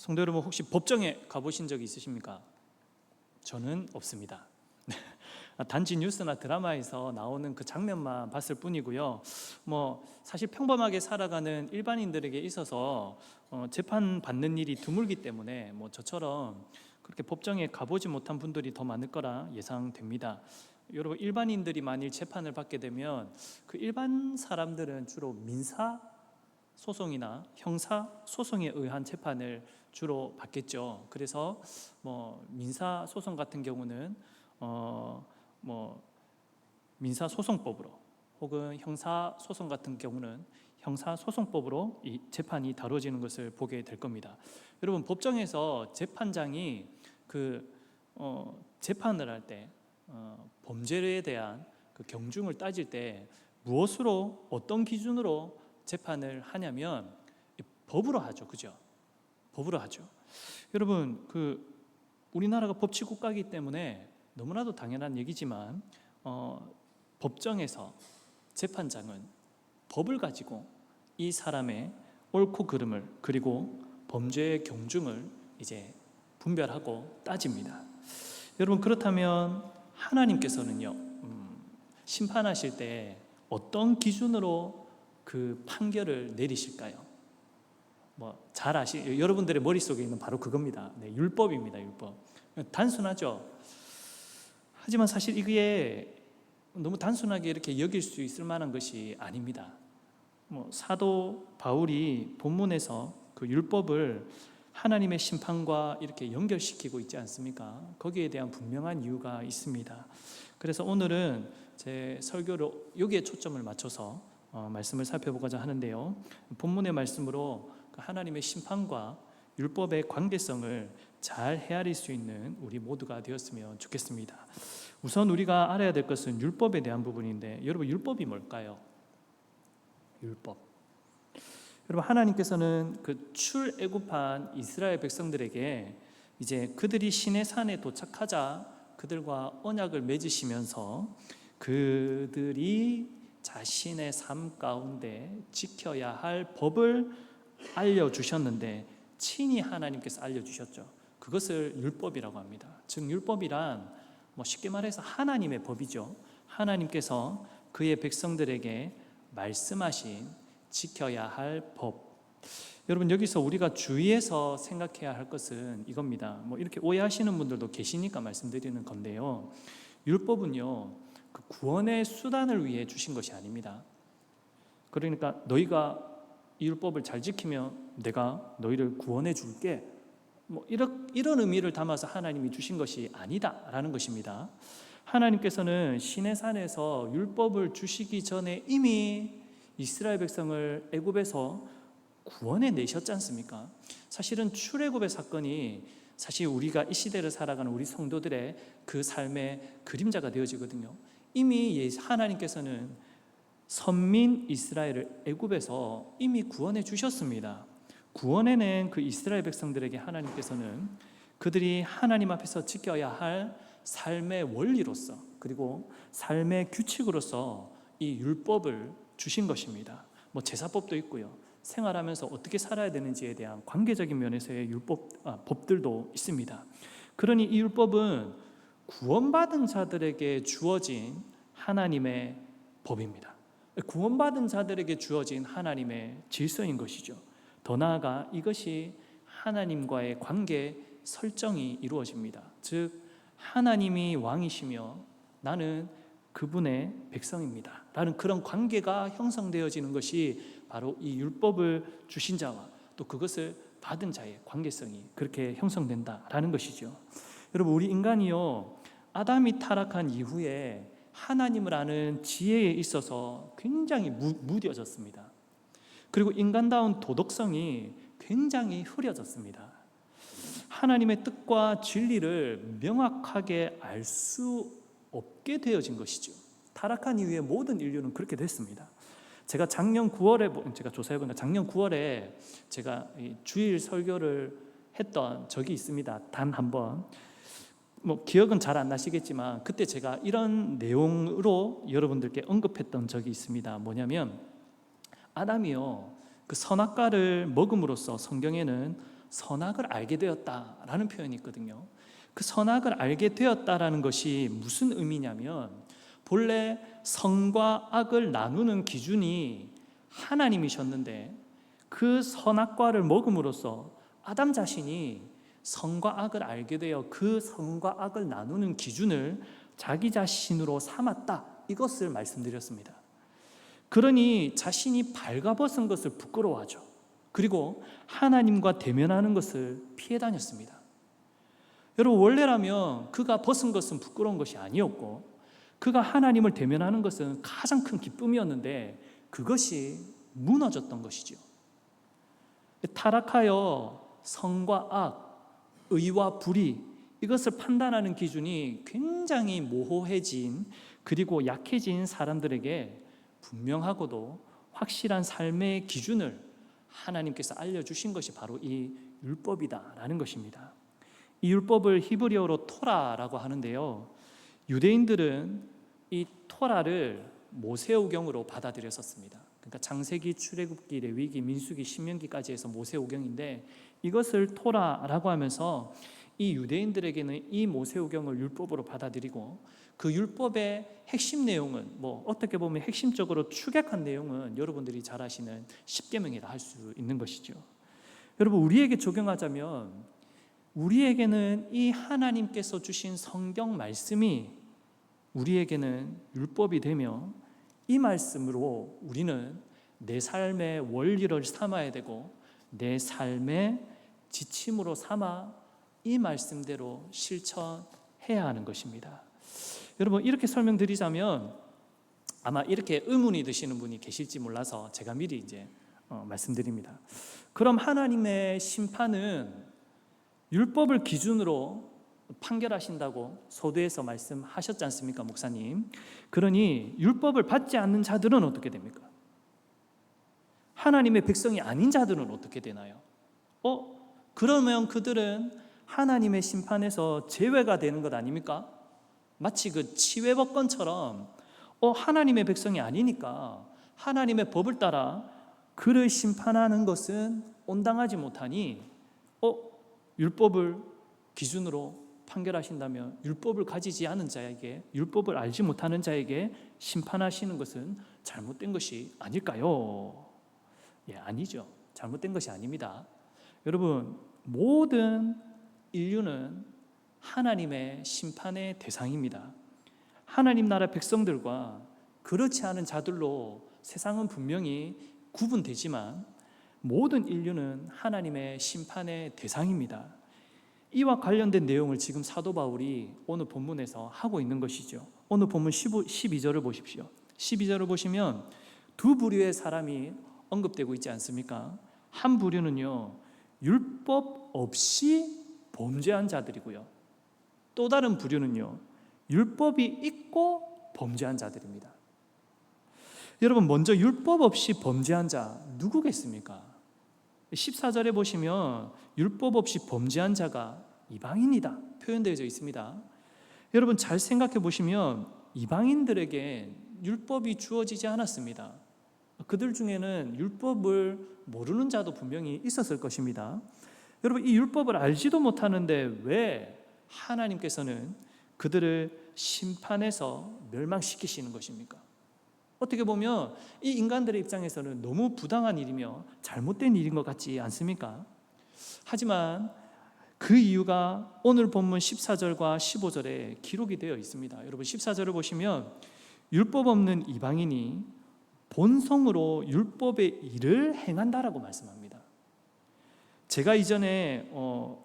성도 여러분, 혹시 법정에 가보신 적이 있으십니까? 저는 없습니다. 단지 뉴스나 드라마에서 나오는 그 장면만 봤을 뿐이고요. 사실 평범하게 살아가는 일반인들에게 있어서 재판 받는 일이 드물기 때문에 저처럼 그렇게 법정에 가보지 못한 분들이 더 많을 거라 예상됩니다. 여러분, 일반인들이 만일 재판을 받게 되면 그 일반 사람들은 주로 민사 소송이나 형사 소송에 의한 재판을 주로 받겠죠. 그래서 민사 소송 같은 경우는 민사소송법으로, 혹은 형사소송 같은 경우는 형사소송법으로 이 재판이 다뤄지는 것을 보게 될 겁니다. 여러분, 법정에서 재판장이 재판을 할 때 범죄에 대한 그 경중을 따질 때 무엇으로, 어떤 기준으로 재판을 하냐면 법으로 하죠. 그죠? 법으로 하죠. 여러분, 우리나라가 법치국가이기 때문에 너무나도 당연한 얘기지만 법정에서 재판장은 법을 가지고 이 사람의 옳고 그름을, 그리고 범죄의 경중을 이제 분별하고 따집니다. 여러분, 그렇다면 하나님께서는요, 심판하실 때 어떤 기준으로 그 판결을 내리실까요? 잘 여러분들의 머릿속에 있는 바로 그겁니다. 네, 율법입니다. 율법. 단순하죠. 하지만 사실 이게 너무 단순하게 이렇게 여길 수 있을 만한 것이 아닙니다. 사도 바울이 본문에서 그 율법을 하나님의 심판과 이렇게 연결시키고 있지 않습니까? 거기에 대한 분명한 이유가 있습니다. 그래서 오늘은 제 설교를 여기에 초점을 맞춰서 말씀을 살펴보고자 하는데요. 본문의 말씀으로 하나님의 심판과 율법의 관계성을 잘 헤아릴 수 있는 우리 모두가 되었으면 좋겠습니다. 우선 우리가 알아야 될 것은 율법에 대한 부분인데, 여러분, 율법이 뭘까요? 율법. 여러분, 하나님께서는 그 출애굽한 이스라엘 백성들에게 이제 그들이 시내산에 도착하자 그들과 언약을 맺으시면서 그들이 자신의 삶 가운데 지켜야 할 법을 알려주셨는데, 친히 하나님께서 알려주셨죠. 그것을 율법이라고 합니다. 즉, 율법이란 쉽게 말해서 하나님의 법이죠. 하나님께서 그의 백성들에게 말씀하신 지켜야 할 법. 여러분, 여기서 우리가 주의해서 생각해야 할 것은 이겁니다. 이렇게 오해하시는 분들도 계시니까 말씀드리는 건데요. 율법은요, 그 구원의 수단을 위해 주신 것이 아닙니다. 그러니까 너희가 이 율법을 잘 지키면 내가 너희를 구원해 줄게, 이런 의미를 담아서 하나님이 주신 것이 아니다라는 것입니다. 하나님께서는 시내산에서 율법을 주시기 전에 이미 이스라엘 백성을 애굽에서 구원해 내셨지 않습니까? 사실은 출애굽의 사건이 사실 우리가 이 시대를 살아가는 우리 성도들의 그 삶의 그림자가 되어지거든요. 이미 하나님께서는 선민 이스라엘을 애굽에서 이미 구원해 주셨습니다. 구원해낸 그 이스라엘 백성들에게 하나님께서는 그들이 하나님 앞에서 지켜야 할 삶의 원리로서, 그리고 삶의 규칙으로서 이 율법을 주신 것입니다. 제사법도 있고요, 생활하면서 어떻게 살아야 되는지에 대한 관계적인 면에서의 법들도 있습니다. 그러니 이 율법은 구원받은 자들에게 주어진 하나님의 법입니다. 구원받은 자들에게 주어진 하나님의 질서인 것이죠. 더 나아가 이것이 하나님과의 관계 설정이 이루어집니다. 즉, 하나님이 왕이시며 나는 그분의 백성입니다 라는 그런 관계가 형성되어지는 것이 바로 이 율법을 주신 자와 또 그것을 받은 자의 관계성이 그렇게 형성된다라는 것이죠. 여러분, 우리 인간이요, 아담이 타락한 이후에 하나님을 아는 지혜에 있어서 굉장히 무뎌졌습니다. 그리고 인간다운 도덕성이 굉장히 흐려졌습니다. 하나님의 뜻과 진리를 명확하게 알 수 없게 되어진 것이죠. 타락한 이후에 모든 인류는 그렇게 됐습니다. 제가 작년 9월에 제가 조사해보니까 작년 9월에 제가 주일 설교를 했던 적이 있습니다. 단 한 번. 기억은 잘 안 나시겠지만 그때 제가 이런 내용으로 여러분들께 언급했던 적이 있습니다. 뭐냐면, 아담이요, 그 선악과를 먹음으로써 성경에는 선악을 알게 되었다라는 표현이 있거든요. 그 선악을 알게 되었다라는 것이 무슨 의미냐면 본래 선과 악을 나누는 기준이 하나님이셨는데 그 선악과를 먹음으로써 아담 자신이 선과 악을 알게 되어 그 선과 악을 나누는 기준을 자기 자신으로 삼았다, 이것을 말씀드렸습니다. 그러니 자신이 발가벗은 것을 부끄러워하죠. 그리고 하나님과 대면하는 것을 피해 다녔습니다. 여러분, 원래라면 그가 벗은 것은 부끄러운 것이 아니었고 그가 하나님을 대면하는 것은 가장 큰 기쁨이었는데 그것이 무너졌던 것이죠. 타락하여 선과 악, 의와 불의, 이것을 판단하는 기준이 굉장히 모호해진, 그리고 약해진 사람들에게 분명하고도 확실한 삶의 기준을 하나님께서 알려주신 것이 바로 이 율법이다라는 것입니다. 이 율법을 히브리어로 토라라고 하는데요, 유대인들은 이 토라를 모세오경으로 받아들였었습니다. 그러니까 창세기, 출애굽기, 레위기, 민수기, 신명기까지 해서 모세오경인데 이것을 토라라고 하면서 이 유대인들에게는 이 모세오경을 율법으로 받아들이고 그 율법의 핵심 내용은 어떻게 보면 핵심적으로 축약한 내용은 여러분들이 잘 아시는 십계명이라 할 수 있는 것이죠. 여러분, 우리에게 적용하자면 우리에게는 이 하나님께서 주신 성경 말씀이 우리에게는 율법이 되며 이 말씀으로 우리는 내 삶의 원리를 삼아야 되고 내 삶의 지침으로 삼아 이 말씀대로 실천해야 하는 것입니다. 여러분, 이렇게 설명드리자면 아마 이렇게 의문이 드시는 분이 계실지 몰라서 제가 미리 이제 말씀드립니다. 그럼 하나님의 심판은 율법을 기준으로 판결하신다고 서두에서 말씀하셨지 않습니까, 목사님? 그러니 율법을 받지 않는 자들은 어떻게 됩니까? 하나님의 백성이 아닌 자들은 어떻게 되나요? 그러면 그들은 하나님의 심판에서 제외가 되는 것 아닙니까? 마치 그 치외법권처럼 하나님의 백성이 아니니까 하나님의 법을 따라 그를 심판하는 것은 온당하지 못하니 율법을 기준으로 판결하신다면 율법을 가지지 않은 자에게, 율법을 알지 못하는 자에게 심판하시는 것은 잘못된 것이 아닐까요? 아니죠. 잘못된 것이 아닙니다. 여러분, 모든 인류는 하나님의 심판의 대상입니다. 하나님 나라 백성들과 그렇지 않은 자들로 세상은 분명히 구분되지만 모든 인류는 하나님의 심판의 대상입니다. 이와 관련된 내용을 지금 사도 바울이 오늘 본문에서 하고 있는 것이죠. 오늘 본문 12절을 보십시오. 12절을 보시면 두 부류의 사람이 언급되고 있지 않습니까? 한 부류는요, 율법 없이 범죄한 자들이고요, 또 다른 부류는요, 율법이 있고 범죄한 자들입니다. 여러분, 먼저 율법 없이 범죄한 자 누구겠습니까? 14절에 보시면 율법 없이 범죄한 자가 이방인이다 표현되어 있습니다. 여러분, 잘 생각해 보시면 이방인들에게 율법이 주어지지 않았습니다. 그들 중에는 율법을 모르는 자도 분명히 있었을 것입니다. 여러분, 이 율법을 알지도 못하는데 왜 하나님께서는 그들을 심판해서 멸망시키시는 것입니까? 어떻게 보면 이 인간들의 입장에서는 너무 부당한 일이며 잘못된 일인 것 같지 않습니까? 하지만 그 이유가 오늘 본문 14절과 15절에 기록이 되어 있습니다. 여러분, 14절을 보시면 율법 없는 이방인이 본성으로 율법의 일을 행한다라고 말씀합니다. 제가 이전에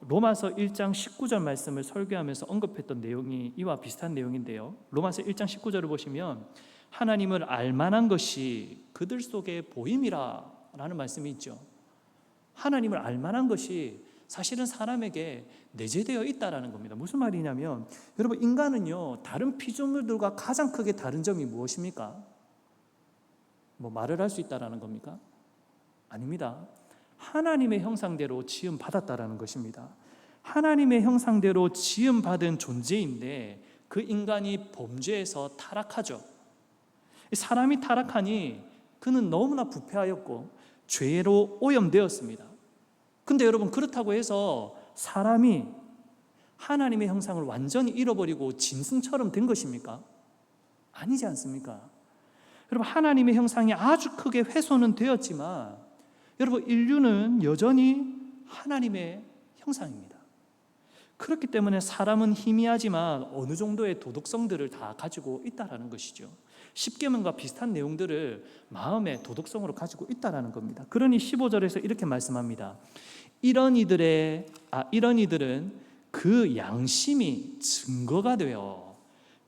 로마서 1장 19절 말씀을 설교하면서 언급했던 내용이 이와 비슷한 내용인데요, 로마서 1장 19절을 보시면 하나님을 알만한 것이 그들 속에 보임이라 라는 말씀이 있죠. 하나님을 알만한 것이 사실은 사람에게 내재되어 있다라는 겁니다. 무슨 말이냐면, 여러분, 인간은요, 다른 피조물들과 가장 크게 다른 점이 무엇입니까? 말을 할 수 있다라는 겁니까? 아닙니다. 하나님의 형상대로 지음 받았다라는 것입니다. 하나님의 형상대로 지음 받은 존재인데 그 인간이 범죄에서 타락하죠. 사람이 타락하니 그는 너무나 부패하였고 죄로 오염되었습니다. 근데 여러분, 그렇다고 해서 사람이 하나님의 형상을 완전히 잃어버리고 짐승처럼 된 것입니까? 아니지 않습니까? 여러분, 하나님의 형상이 아주 크게 훼손은 되었지만 여러분, 인류는 여전히 하나님의 형상입니다. 그렇기 때문에 사람은 희미하지만 어느 정도의 도덕성들을 다 가지고 있다라는 것이죠. 십계명과 비슷한 내용들을 마음의 도덕성으로 가지고 있다라는 겁니다. 그러니 15절에서 이렇게 말씀합니다. 이런 이들은 그 양심이 증거가 되어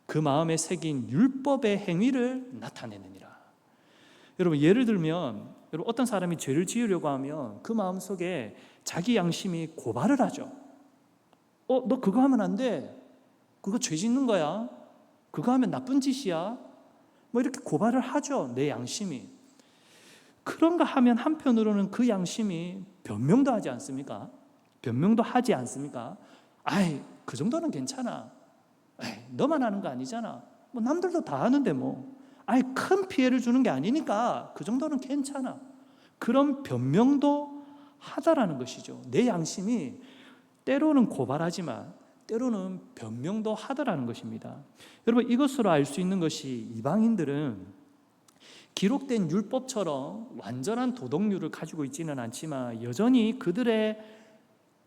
그 마음에 새긴 율법의 행위를 나타내느니라. 여러분, 예를 들면 어떤 사람이 죄를 지으려고 하면 그 마음속에 자기 양심이 고발을 하죠. 너 그거 하면 안 돼. 그거 죄 짓는 거야. 그거 하면 나쁜 짓이야. 뭐 이렇게 고발을 하죠. 내 양심이. 그런가 하면 한편으로는 그 양심이 변명도 하지 않습니까? 변명도 하지 않습니까? 아이, 그 정도는 괜찮아. 에이, 너만 하는 거 아니잖아. 뭐 남들도 다 하는데 뭐. 아이, 큰 피해를 주는 게 아니니까 그 정도는 괜찮아. 그런 변명도 하다라는 것이죠. 내 양심이 때로는 고발하지만 때로는 변명도 하더라는 것입니다. 여러분, 이것으로 알 수 있는 것이 이방인들은 기록된 율법처럼 완전한 도덕률을 가지고 있지는 않지만 여전히 그들의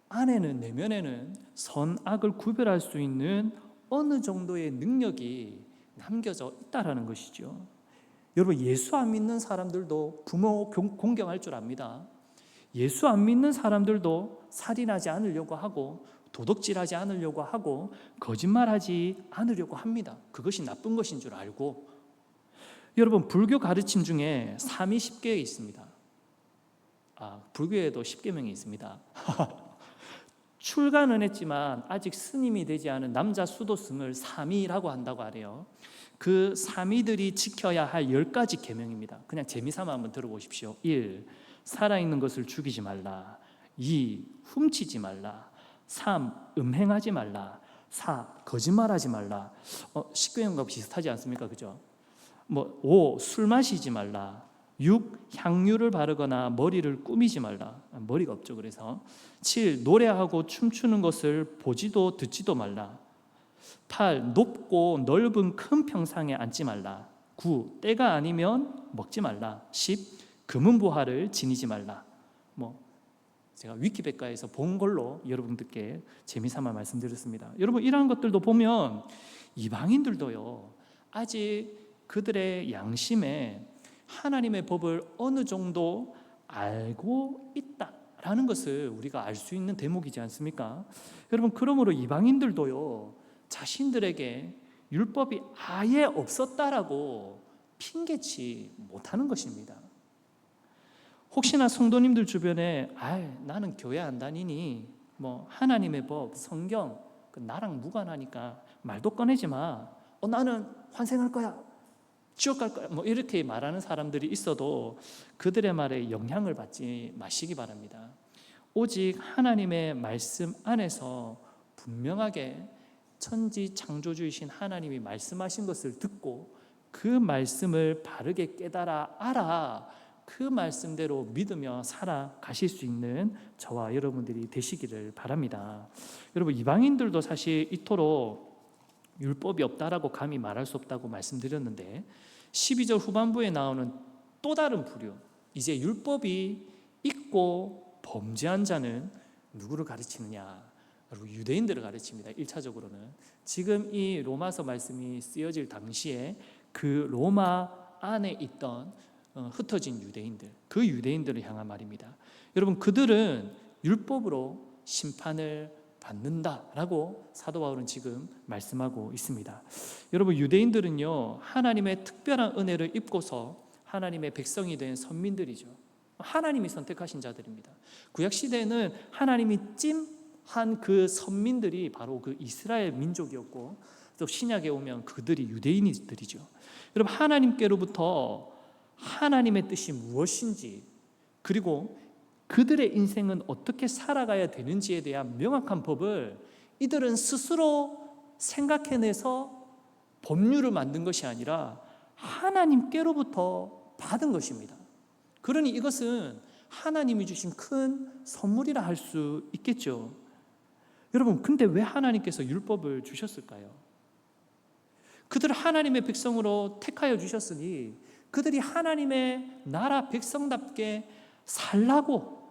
안에는, 내면에는 선악을 구별할 수 있는 어느 정도의 능력이 남겨져 있다라는 것이죠. 여러분, 예수 안 믿는 사람들도 부모 공경할 줄 압니다. 예수 안 믿는 사람들도 살인하지 않으려고 하고 도덕질하지 않으려고 하고 거짓말하지 않으려고 합니다. 그것이 나쁜 것인 줄 알고. 여러분, 불교 가르침 중에 삼위 십계가 있습니다. 불교에도 십계명이 있습니다. 출가는 했지만 아직 스님이 되지 않은 남자 수도승을 삼위라고 한다고 하래요. 그 삼위들이 지켜야 할 10가지 계명입니다. 그냥 재미삼아 한번 들어보십시오. 1. 살아있는 것을 죽이지 말라. 2. 훔치지 말라. 3. 음행하지 말라. 4. 거짓말하지 말라. 십계명과 비슷하지 않습니까? 그죠? 5. 술 마시지 말라. 6. 향유를 바르거나 머리를 꾸미지 말라. 머리가 없죠. 그래서 7. 노래하고 춤추는 것을 보지도 듣지도 말라. 8. 높고 넓은 큰 평상에 앉지 말라. 9. 때가 아니면 먹지 말라. 10. 금은보화를 지니지 말라. 제가 위키백과에서 본 걸로 여러분들께 재미삼아 말씀드렸습니다. 여러분, 이러한 것들도 보면 이방인들도요, 아직 그들의 양심에 하나님의 법을 어느 정도 알고 있다라는 것을 우리가 알 수 있는 대목이지 않습니까? 여러분, 그러므로 이방인들도요, 자신들에게 율법이 아예 없었다라고 핑계치 못하는 것입니다. 혹시나 성도님들 주변에 나는 교회 안 다니니 하나님의 법, 성경 나랑 무관하니까 말도 꺼내지 마. 나는 환생할 거야. 지옥 갈 거야. 이렇게 말하는 사람들이 있어도 그들의 말에 영향을 받지 마시기 바랍니다. 오직 하나님의 말씀 안에서 분명하게 천지 창조주이신 하나님이 말씀하신 것을 듣고 그 말씀을 바르게 깨달아 알아 그 말씀대로 믿으며 살아가실 수 있는 저와 여러분들이 되시기를 바랍니다. 여러분, 이방인들도 사실 이토록 율법이 없다라고 감히 말할 수 없다고 말씀드렸는데 12절 후반부에 나오는 또 다른 부류, 이제 율법이 있고 범죄한 자는 누구를 가르치느냐? 여러분, 유대인들을 가르칩니다. 1차적으로는 지금 이 로마서 말씀이 쓰여질 당시에 그 로마 안에 있던 흩어진 유대인들, 그 유대인들을 향한 말입니다. 여러분, 그들은 율법으로 심판을 받는다라고 사도 바울은 지금 말씀하고 있습니다. 여러분, 유대인들은요, 하나님의 특별한 은혜를 입고서 하나님의 백성이 된 선민들이죠. 하나님이 선택하신 자들입니다. 구약 시대에는 하나님이 찜한 그 선민들이 바로 그 이스라엘 민족이었고, 또 신약에 오면 그들이 유대인들이죠. 여러분, 하나님께로부터 하나님의 뜻이 무엇인지, 그리고 그들의 인생은 어떻게 살아가야 되는지에 대한 명확한 법을 이들은 스스로 생각해내서 법률을 만든 것이 아니라 하나님께로부터 받은 것입니다. 그러니 이것은 하나님이 주신 큰 선물이라 할 수 있겠죠. 여러분, 근데 왜 하나님께서 율법을 주셨을까요? 그들을 하나님의 백성으로 택하여 주셨으니 그들이 하나님의 나라 백성답게 살라고,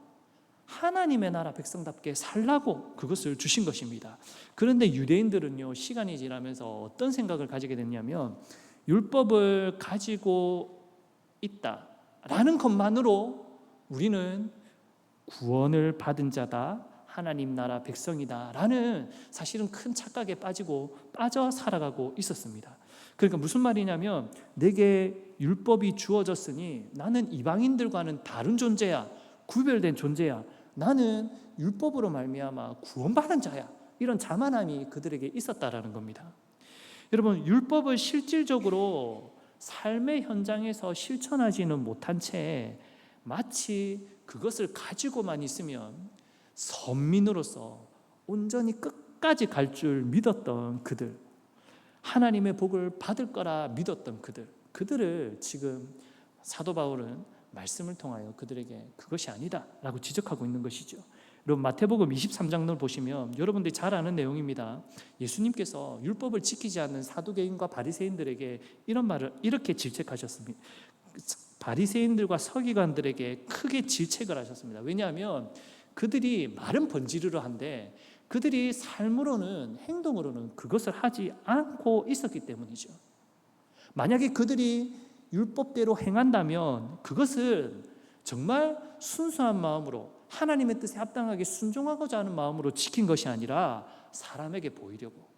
하나님의 나라 백성답게 살라고 그것을 주신 것입니다. 그런데 유대인들은요, 시간이 지나면서 어떤 생각을 가지게 됐냐면, 율법을 가지고 있다라는 것만으로 우리는 구원을 받은 자다, 하나님 나라 백성이다 라는 사실은 큰 착각에 빠져 살아가고 있었습니다. 그러니까 무슨 말이냐면, 내게 율법이 주어졌으니 나는 이방인들과는 다른 존재야, 구별된 존재야, 나는 율법으로 말미암아 구원받은 자야, 이런 자만함이 그들에게 있었다라는 겁니다. 여러분, 율법을 실질적으로 삶의 현장에서 실천하지는 못한 채 마치 그것을 가지고만 있으면 선민으로서 온전히 끝까지 갈 줄 믿었던 그들, 하나님의 복을 받을 거라 믿었던 그들을 지금 사도 바울은 말씀을 통하여 그들에게 그것이 아니다 라고 지적하고 있는 것이죠. 여러분, 마태복음 23장을 보시면 여러분들이 잘 아는 내용입니다. 예수님께서 율법을 지키지 않는 사두개인과 바리새인들에게 이런 말을 이렇게 질책하셨습니다. 바리새인들과 서기관들에게 크게 질책을 하셨습니다. 왜냐하면 그들이 말은 번지르르한데 그들이 삶으로는, 행동으로는 그것을 하지 않고 있었기 때문이죠. 만약에 그들이 율법대로 행한다면 그것을 정말 순수한 마음으로 하나님의 뜻에 합당하게 순종하고자 하는 마음으로 지킨 것이 아니라 사람에게 보이려고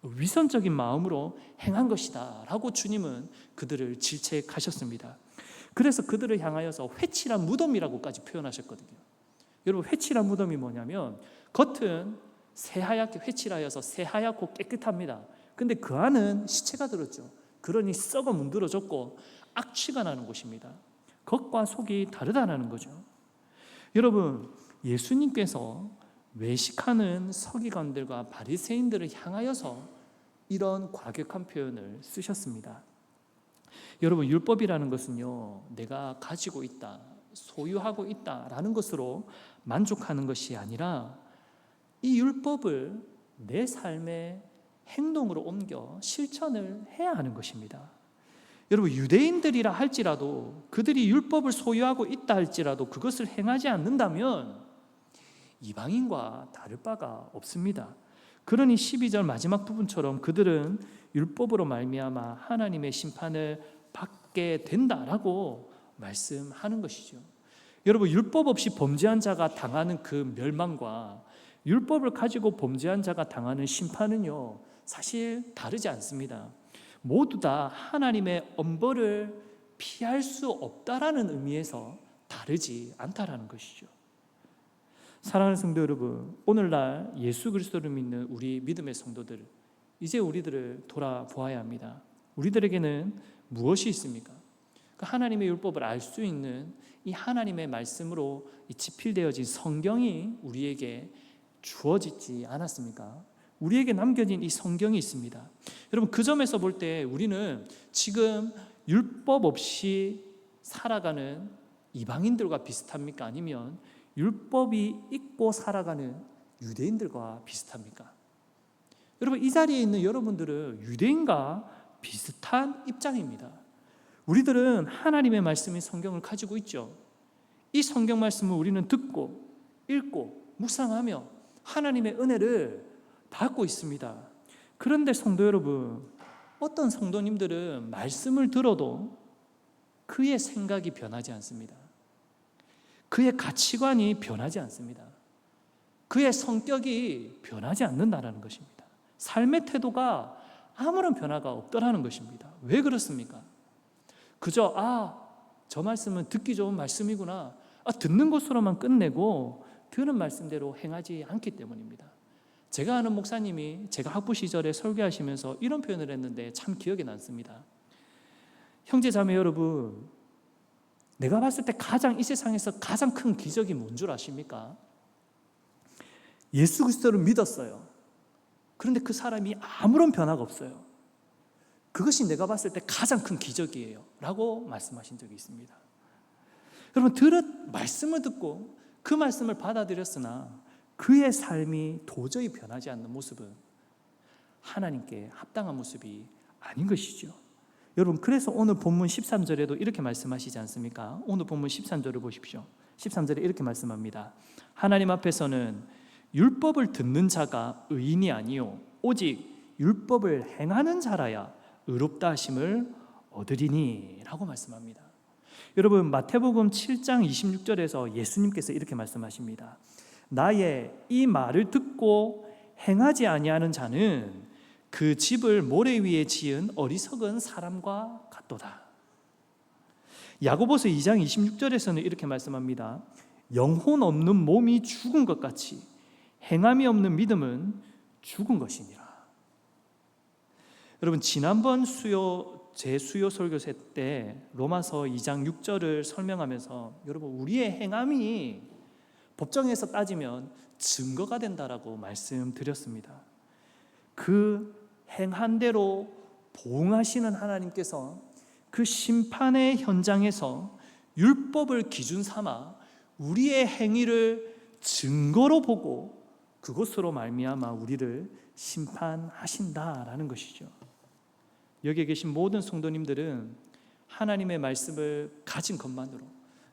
위선적인 마음으로 행한 것이다 라고 주님은 그들을 질책하셨습니다. 그래서 그들을 향하여서 회칠한 무덤이라고까지 표현하셨거든요. 여러분, 회칠한 무덤이 뭐냐면 겉은 새하얗게 회칠하여서 새하얗고 깨끗합니다. 근데 그 안은 시체가 들었죠. 그러니 썩어 문드러졌고 악취가 나는 곳입니다. 겉과 속이 다르다는 거죠. 여러분, 예수님께서 외식하는 서기관들과 바리새인들을 향하여서 이런 과격한 표현을 쓰셨습니다. 여러분, 율법이라는 것은요, 내가 가지고 있다, 소유하고 있다라는 것으로 만족하는 것이 아니라 이 율법을 내 삶의 행동으로 옮겨 실천을 해야 하는 것입니다. 여러분, 유대인들이라 할지라도 그들이 율법을 소유하고 있다 할지라도 그것을 행하지 않는다면 이방인과 다를 바가 없습니다. 그러니 12절 마지막 부분처럼 그들은 율법으로 말미암아 하나님의 심판을 받게 된다라고 말씀하는 것이죠. 여러분, 율법 없이 범죄한 자가 당하는 그 멸망과 율법을 가지고 범죄한 자가 당하는 심판은요, 사실 다르지 않습니다. 모두 다 하나님의 엄벌을 피할 수 없다라는 의미에서 다르지 않다라는 것이죠. 사랑하는 성도 여러분, 오늘날 예수 그리스도를 믿는 우리 믿음의 성도들, 이제 우리들을 돌아보아야 합니다. 우리들에게는 무엇이 있습니까? 그 하나님의 율법을 알 수 있는 이 하나님의 말씀으로 지필되어진 성경이 우리에게 주어지지 않았습니까? 우리에게 남겨진 이 성경이 있습니다. 여러분, 그 점에서 볼 때 우리는 지금 율법 없이 살아가는 이방인들과 비슷합니까? 아니면 율법이 있고 살아가는 유대인들과 비슷합니까? 여러분, 이 자리에 있는 여러분들은 유대인과 비슷한 입장입니다. 우리들은 하나님의 말씀인 성경을 가지고 있죠. 이 성경 말씀을 우리는 듣고 읽고 묵상하며 하나님의 은혜를 받고 있습니다. 그런데 성도 여러분, 어떤 성도님들은 말씀을 들어도 그의 생각이 변하지 않습니다. 그의 가치관이 변하지 않습니다. 그의 성격이 변하지 않는다는 것입니다. 삶의 태도가 아무런 변화가 없더라는 것입니다. 왜 그렇습니까? 그저 저 말씀은 듣기 좋은 말씀이구나, 듣는 것으로만 끝내고 들은 말씀대로 행하지 않기 때문입니다. 제가 아는 목사님이 제가 학부 시절에 설교하시면서 이런 표현을 했는데 참 기억에 남습니다. 형제 자매 여러분, 내가 봤을 때 이 세상에서 가장 큰 기적이 뭔 줄 아십니까? 예수 그리스도를 믿었어요. 그런데 그 사람이 아무런 변화가 없어요. 그것이 내가 봤을 때 가장 큰 기적이에요 라고 말씀하신 적이 있습니다. 여러분 말씀을 듣고 그 말씀을 받아들였으나 그의 삶이 도저히 변하지 않는 모습은 하나님께 합당한 모습이 아닌 것이죠. 여러분, 그래서 오늘 본문 13절에도 이렇게 말씀하시지 않습니까? 오늘 본문 13절을 보십시오. 13절에 이렇게 말씀합니다. 하나님 앞에서는 율법을 듣는 자가 의인이 아니요 오직 율법을 행하는 자라야 의롭다 하심을 얻으리니 라고 말씀합니다. 여러분, 마태복음 7장 26절에서 예수님께서 이렇게 말씀하십니다. 나의 이 말을 듣고 행하지 아니하는 자는 그 집을 모래 위에 지은 어리석은 사람과 같도다. 야고보서 2장 26절에서는 이렇게 말씀합니다. 영혼 없는 몸이 죽은 것 같이 행함이 없는 믿음은 죽은 것이니라. 여러분, 지난번 제 수요 설교회 때 로마서 2장 6절을 설명하면서 여러분, 우리의 행함이 법정에서 따지면 증거가 된다라고 말씀드렸습니다. 그 행한 대로 보응하시는 하나님께서 그 심판의 현장에서 율법을 기준 삼아 우리의 행위를 증거로 보고 그것으로 말미암아 우리를 심판하신다라는 것이죠. 여기에 계신 모든 성도님들은 하나님의 말씀을 가진 것만으로,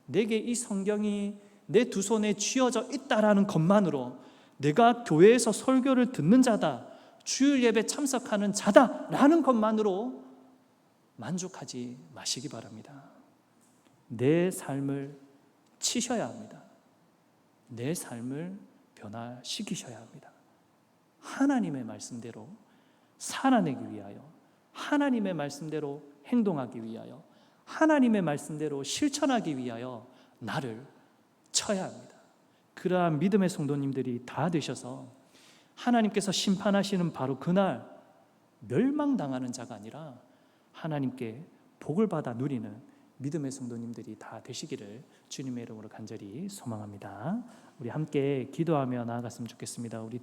내게 이 성경이 내 두 손에 쥐어져 있다라는 것만으로 내가 교회에서 설교를 듣는 자다, 주일 예배 참석하는 자다라는 것만으로 만족하지 마시기 바랍니다. 내 삶을 치셔야 합니다. 내 삶을 변화시키셔야 합니다. 하나님의 말씀대로 살아내기 위하여, 하나님의 말씀대로 행동하기 위하여, 하나님의 말씀대로 실천하기 위하여 나를 쳐야 합니다. 그러한 믿음의 성도님들이 다 되셔서 하나님께서 심판하시는 바로 그날 멸망당하는 자가 아니라 하나님께 복을 받아 누리는 믿음의 성도님들이 다 되시기를 주님의 이름으로 간절히 소망합니다. 우리 함께 기도하며 나아갔으면 좋겠습니다. 우리